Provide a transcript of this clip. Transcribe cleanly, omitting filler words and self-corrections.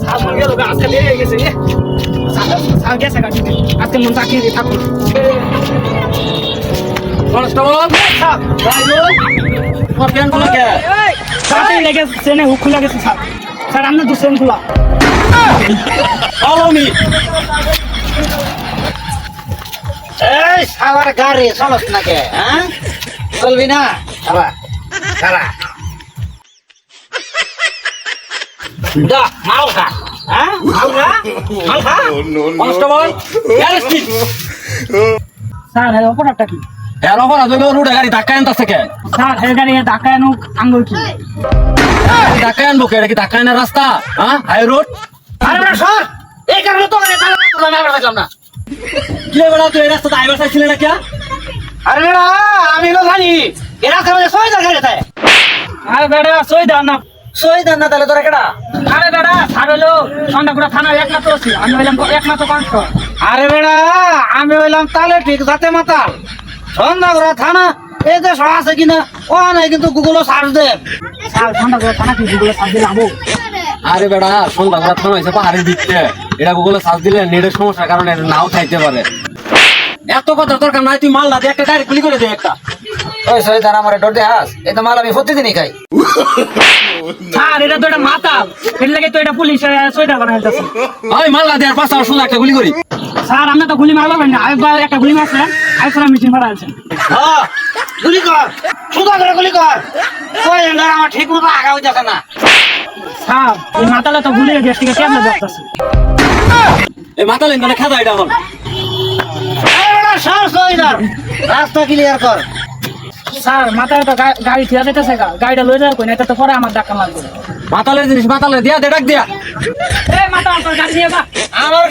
সামনে গেল আজকে লেগে গেছে গেছে আজকে মন চাকরি থাকুন লেগেছে খোলা গেছে স্যার স্যার আপনার দু চেন খোলা এই সাবার গাড়ি চলস না কে হ্যাঁ চলবি না আবার খারা দা মাল খা হ্যাঁ মাল খা কনস্টেবল অ্যারেস্ট স্যার হ্যাঁ অপরাধটা কি এর অপরাধ হইলো রোডে গাড়ি ধাক্কা আনতেছে কে স্যার হ্যাঁ গাড়ি ধাক্কা এনো আঙ্গুল কি ধাক্কা আনবো কে এটা কি ধাক্কা আনার রাস্তা হ্যাঁ হাই রোড আরে বড় সর এই কারণে তো করে তাহলে আমি আবার দেখলাম না কি বড় তুই এই রাস্তা ড্রাইভার চাইছিলি না কে আরে বেড়া আমি তো জানি এরা সবাই সই দা গাড়ি তাই আরে বেটা সই দাও না সই দেন না তাহলে তোরা কেডা আরে বেটা স্যার হলো সন্ধ্যাপুরা থানা একমাত্র আছি আমি হইলাম একমাত্র পাঁচশ আরে বেড়া আমি হইলাম তাহলে ঠিক যাতে মাতাল সন্ধ্যাগড়া থানা এই যে সব আছে কিনা ও নাই কিন্তু গুগলও সার্চ দে স্যার সন্ধ্যাপুরা থানা কি গুগলে সার্চ দিলাম আরে বেড়া সন্ধ্যা রাত থানা হয়েছে পাহাড়ের দিকতে এটা গুগলে সার্চ দিলে নেটের সমস্যার কারণে এটা নাও থাকতে পারে এত কথা দরকার নাই তুই মাল না দিয়ে একটা ডাইরেক্ট গুলি করে দে একটা ওই সই দান আমার ডর দে হাস এই তো মাল আমি প্রতিদিনই খাই স্যার এটা তো এটা মাথা এর লাগে তো এটা পুলিশ সইটা বানাইতেছে ওই মাল না দেওয়ার পাঁচটা শুধু একটা গুলি করি স্যার আমরা তো গুলি মারলাম না একবার একটা গুলি মারছিলেন আইসরা মেশিন মারা আছে হ্যাঁ গুলি কর সুদা করে গুলি কর ওই না আমার ঠিক মতো আগা হইতাছে না স্যার এই মাথাটা তো গুলি দেশ থেকে কেমনে দেখতেছে এই মাথা লেন মানে খাদা এটা এখন সর সই দান রাস্তা ক্লিয়ার কর স্যার মাথায় তো গাড়ি ঠিয়া যেতেছে গাড়িটা লয়ে যাওয়ার কই না এটা তো পরে আমার ধাক্কা লাগবে মাতালের জিনিস মাতালে দিয়া দে ডাক দিয়া এই মাথা গাড়ি নিয়ে যা আমার